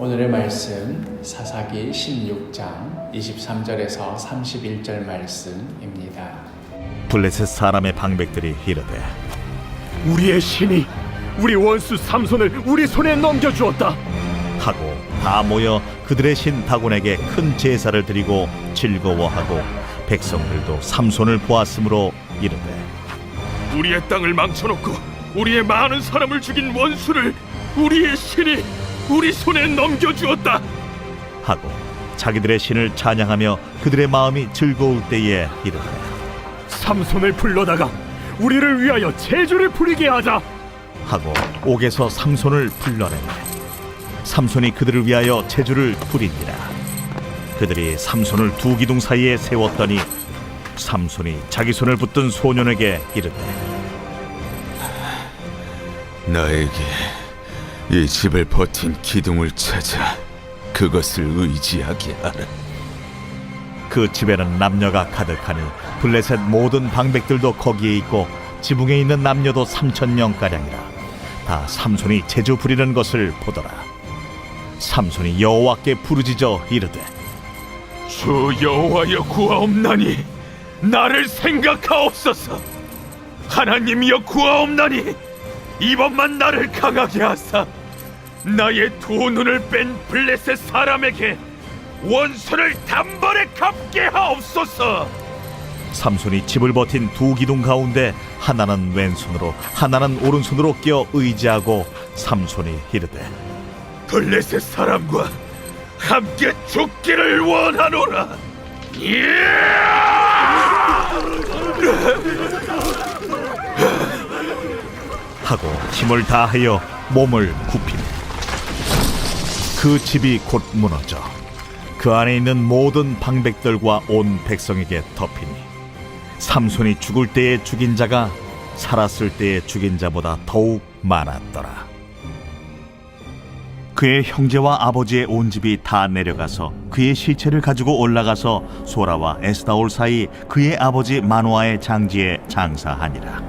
오늘의 말씀 사사기 16장 23절에서 31절 말씀입니다. 블레셋 사람의 방백들이 이르되 우리의 신이 우리 원수 삼손을 우리 손에 넘겨주었다 하고 다 모여 그들의 신 다곤에게 큰 제사를 드리고 즐거워하고 백성들도 삼손을 보았으므로 이르되 우리의 땅을 망쳐놓고 우리의 많은 사람을 죽인 원수를 우리의 신이 우리 손에 넘겨주었다 하고 자기들의 신을 찬양하며 그들의 마음이 즐거울 때에 이르되 삼손을 불러다가 우리를 위하여 제주를 부리게 하자 하고 옥에서 삼손을 불러내매 삼손이 그들을 위하여 제주를 부리니라. 그들이 삼손을 두 기둥 사이에 세웠더니 삼손이 자기 손을 붙든 소년에게 이르되 나에게 이 집을 버틴 기둥을 찾아 그것을 의지하게 하라. 그 집에는 남녀가 가득하니 블레셋 모든 방백들도 거기에 있고 지붕에 있는 남녀도 3,000명가량이라. 다 삼손이 제주 부리는 것을 보더라. 삼손이 여호와께 부르짖어 이르되 주 여호와여 구하옵나니 나를 생각하옵소서. 하나님이여 구하옵나니 이번만 나를 강하게 하사 나의 두 눈을 뺀 블레셋 사람에게 원수를 단번에 갚게 하옵소서. 삼손이 집을 버틴 두 기둥 가운데 하나는 왼손으로 하나는 오른손으로 끼어 의지하고 삼손이 이르되 블레셋 사람과 함께 죽기를 원하노라. 하고 힘을 다하여 몸을 굽히니 그 집이 곧 무너져 그 안에 있는 모든 방백들과 온 백성에게 덮이니 삼손이 죽을 때에 죽인 자가 살았을 때에 죽인 자보다 더욱 많았더라. 그의 형제와 아버지의 온 집이 다 내려가서 그의 시체를 가지고 올라가서 소라와 에스다올 사이 그의 아버지 마노아의 장지에 장사하니라.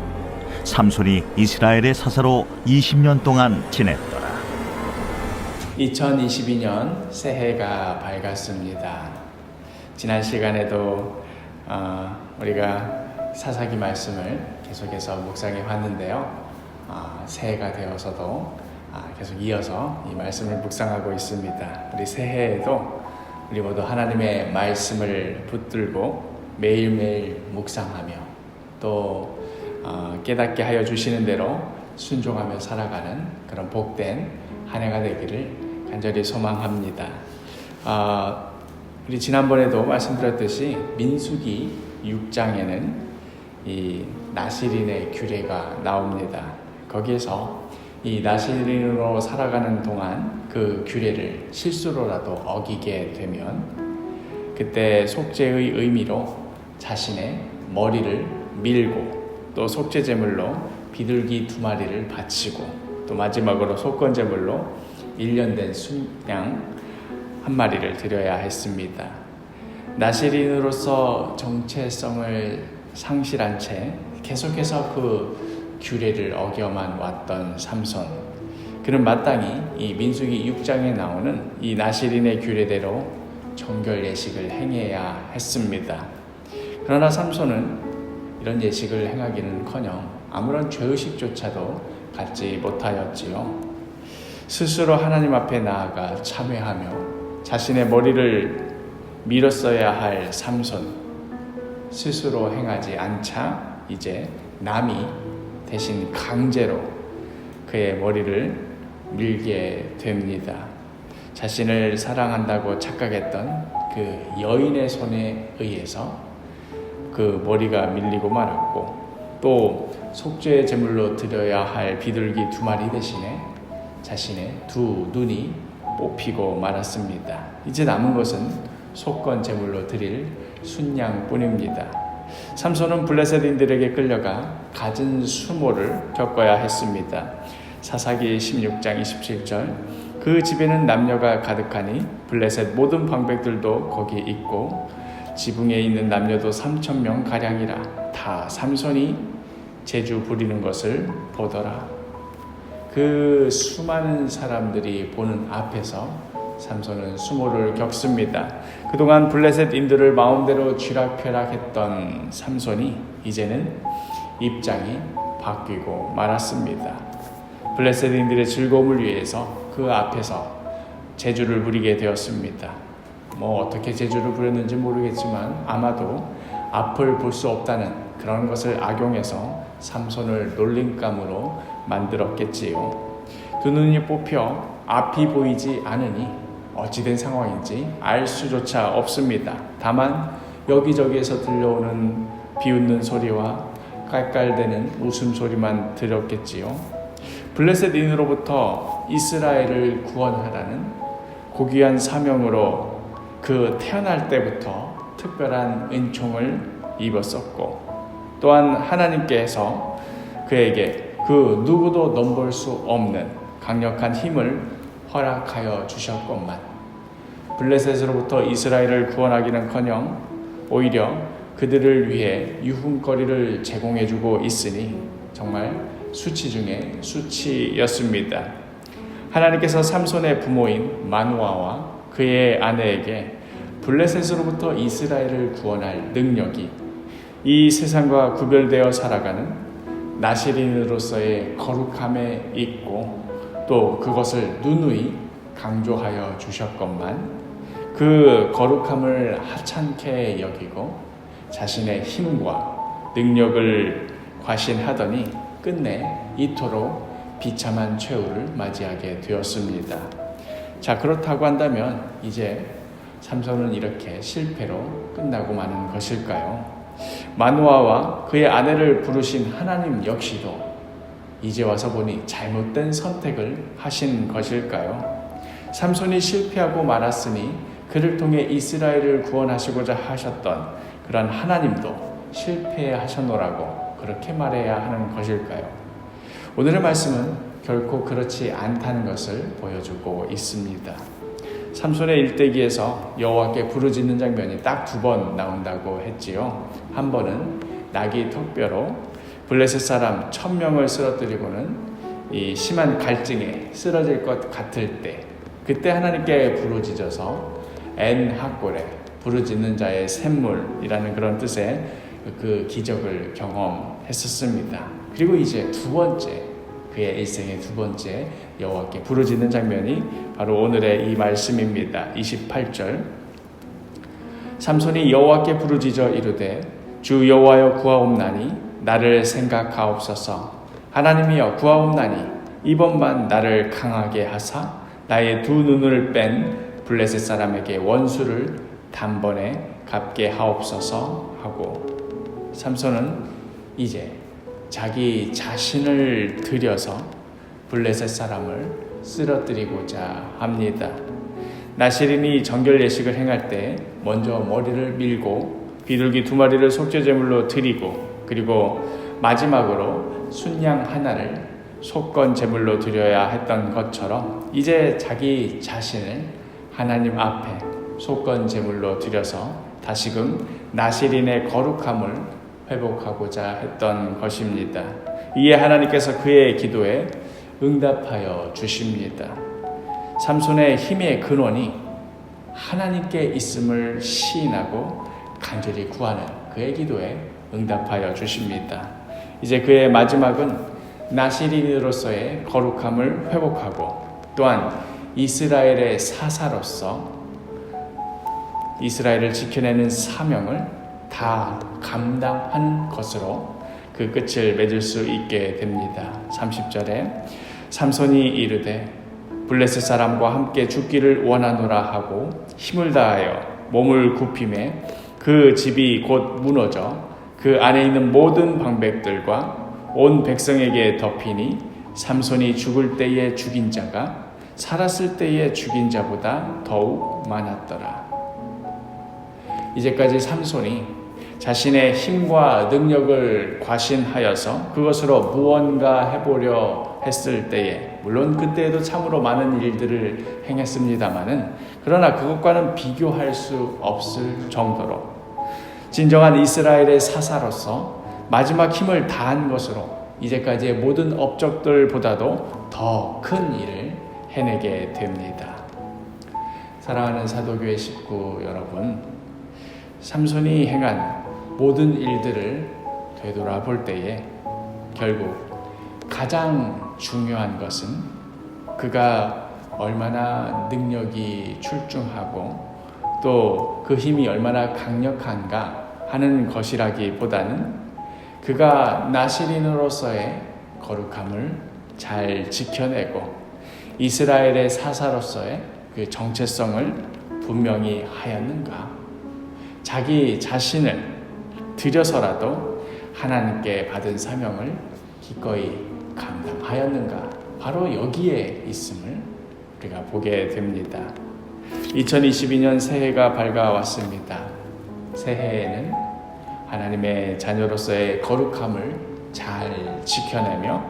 삼손이 이스라엘의 사사로 20년 동안 지냈더라. 2022년 새해가 밝았습니다. 지난 시간에도 우리가 사사기 말씀을 계속해서 묵상해 왔는데요. 새해가 되어서도 계속 이어서 이 말씀을 묵상하고 있습니다. 우리 새해에도 우리 모두 하나님의 말씀을 붙들고 매일매일 묵상하며 또 깨닫게 하여 주시는 대로 순종하며 살아가는 그런 복된 한 해가 되기를 간절히 소망합니다. 우리 지난번에도 말씀드렸듯이 민수기 6장에는 이 나실인의 규례가 나옵니다. 거기에서 이 나실인으로 살아가는 동안 그 규례를 실수로라도 어기게 되면 그때 속죄의 의미로 자신의 머리를 밀고 또 속죄 제물로 비둘기 2마리를 바치고 또 마지막으로 속건 제물로 1년 된 순양 1마리를 드려야 했습니다. 나실인으로서 정체성을 상실한 채 계속해서 그 규례를 어겨만 왔던 삼손, 그는 마땅히 이 민수기 6장에 나오는 이 나실인의 규례대로 정결 예식을 행해야 했습니다. 그러나 삼손은 이런 예식을 행하기는커녕 아무런 죄의식조차도 갖지 못하였지요. 스스로 하나님 앞에 나아가 참회하며 자신의 머리를 밀었어야 할 삼손, 스스로 행하지 않자 이제 남이 대신 강제로 그의 머리를 밀게 됩니다. 자신을 사랑한다고 착각했던 그 여인의 손에 의해서 그 머리가 밀리고 말았고 또 속죄 제물로 드려야 할 비둘기 2마리 대신에 자신의 2 눈이 뽑히고 말았습니다. 이제 남은 것은 속건 제물로 드릴 순양뿐입니다. 삼손은 블레셋인들에게 끌려가 갖은 수모를 겪어야 했습니다. 사사기 16장 27절 그 집에는 남녀가 가득하니 블레셋 모든 방백들도 거기 있고 지붕에 있는 남녀도 3,000명 가량이라. 다 삼손이 제주 부리는 것을 보더라. 그 수많은 사람들이 보는 앞에서 삼손은 수모를 겪습니다. 그동안 블레셋인들을 마음대로 쥐락펴락했던 삼손이 이제는 입장이 바뀌고 말았습니다. 블레셋인들의 즐거움을 위해서 그 앞에서 제주를 부리게 되었습니다. 어떻게 제주를 부렸는지 모르겠지만 아마도 앞을 볼 수 없다는 그런 것을 악용해서 삼손을 놀림감으로 만들었겠지요. 두 눈이 뽑혀 앞이 보이지 않으니 어찌된 상황인지 알 수조차 없습니다. 다만 여기저기에서 들려오는 비웃는 소리와 깔깔대는 웃음소리만 들었겠지요. 블레셋인으로부터 이스라엘을 구원하라는 고귀한 사명으로 그 태어날 때부터 특별한 은총을 입었었고, 또한 하나님께서 그에게 그 누구도 넘볼 수 없는 강력한 힘을 허락하여 주셨건만 블레셋으로부터 이스라엘을 구원하기는커녕 오히려 그들을 위해 유흥거리를 제공해주고 있으니 정말 수치 중에 수치였습니다. 하나님께서 삼손의 부모인 마누아와 그의 아내에게 블레셋으로부터 이스라엘을 구원할 능력이 이 세상과 구별되어 살아가는 나시린으로서의 거룩함에 있고 또 그것을 누누이 강조하여 주셨건만 그 거룩함을 하찮게 여기고 자신의 힘과 능력을 과신하더니 끝내 이토록 비참한 최후를 맞이하게 되었습니다. 자, 그렇다고 한다면 이제 삼손은 이렇게 실패로 끝나고 마는 것일까요? 마누아와 그의 아내를 부르신 하나님 역시도 이제 와서 보니 잘못된 선택을 하신 것일까요? 삼손이 실패하고 말았으니 그를 통해 이스라엘을 구원하시고자 하셨던 그런 하나님도 실패하셨노라고 그렇게 말해야 하는 것일까요? 오늘의 말씀은 결코 그렇지 않다는 것을 보여주고 있습니다. 삼손의 일대기에서 여호와께 부르짖는 장면이 딱 2번 나온다고 했지요. 한 번은 나귀 턱뼈로 블레셋 사람 1000명을 쓰러뜨리고는 이 심한 갈증에 쓰러질 것 같을 때, 그때 하나님께 부르짖어서 엔하골에 부르짖는 자의 샘물이라는 그런 뜻의 그 기적을 경험했었습니다. 그리고 이제 2번째, 그의 일생의 2번째 여호와께 부르짖는 장면이 바로 오늘의 이 말씀입니다. 28절, 삼손이 여호와께 부르짖어 이르되 주 여호와여 구하옵나니 나를 생각하옵소서. 하나님이여 구하옵나니 이번만 나를 강하게 하사 나의 2 눈을 뺀 블레셋 사람에게 원수를 단번에 갚게 하옵소서 하고, 삼손은 이제 자기 자신을 들여서 블레셋 사람을 쓰러뜨리고자 합니다. 나시린이 정결 예식을 행할 때 먼저 머리를 밀고 비둘기 2마리를 속죄제물로 드리고, 그리고 마지막으로 순양 하나를 속건 제물로 드려야 했던 것처럼 이제 자기 자신을 하나님 앞에 속건 제물로 드려서 다시금 나시린의 거룩함을 회복하고자 했던 것입니다. 이에 하나님께서 그의 기도에 응답하여 주십니다. 삼손의 힘의 근원이 하나님께 있음을 시인하고 간절히 구하는 그의 기도에 응답하여 주십니다. 이제 그의 마지막은 나시린으로서의 거룩함을 회복하고 또한 이스라엘의 사사로서 이스라엘을 지켜내는 사명을 다 감당한 것으로 그 끝을 맺을 수 있게 됩니다. 30절에 삼손이 이르되 블레셋 사람과 함께 죽기를 원하노라 하고 힘을 다하여 몸을 굽히매 그 집이 곧 무너져 그 안에 있는 모든 방백들과 온 백성에게 덮이니 삼손이 죽을 때에 죽인 자가 살았을 때에 죽인 자보다 더욱 많았더라. 이제까지 삼손이 자신의 힘과 능력을 과신하여서 그것으로 무언가 해보려 했을 때에, 물론 그때에도 참으로 많은 일들을 행했습니다마는 그러나 그것과는 비교할 수 없을 정도로 진정한 이스라엘의 사사로서 마지막 힘을 다한 것으로 이제까지의 모든 업적들보다도 더 큰 일을 해내게 됩니다. 사랑하는 사도교회 식구 여러분, 삼손이 행한 모든 일들을 되돌아볼 때에 결국 가장 중요한 것은 그가 얼마나 능력이 출중하고 또 그 힘이 얼마나 강력한가 하는 것이라기보다는 그가 나시린으로서의 거룩함을 잘 지켜내고 이스라엘의 사사로서의 그 정체성을 분명히 하였는가, 자기 자신을 들여서라도 하나님께 받은 사명을 기꺼이 감당하였는가, 바로 여기에 있음을 우리가 보게 됩니다. 2022년 새해가 밝아왔습니다. 새해에는 하나님의 자녀로서의 거룩함을 잘 지켜내며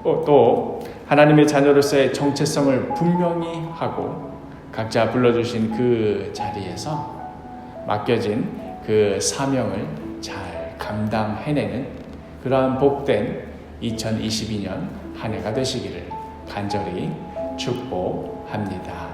또 하나님의 자녀로서의 정체성을 분명히 하고 각자 불러주신 그 자리에서 맡겨진 그 사명을 잘 감당해내는 그러한 복된 2022년 한 해가 되시기를 간절히 축복합니다.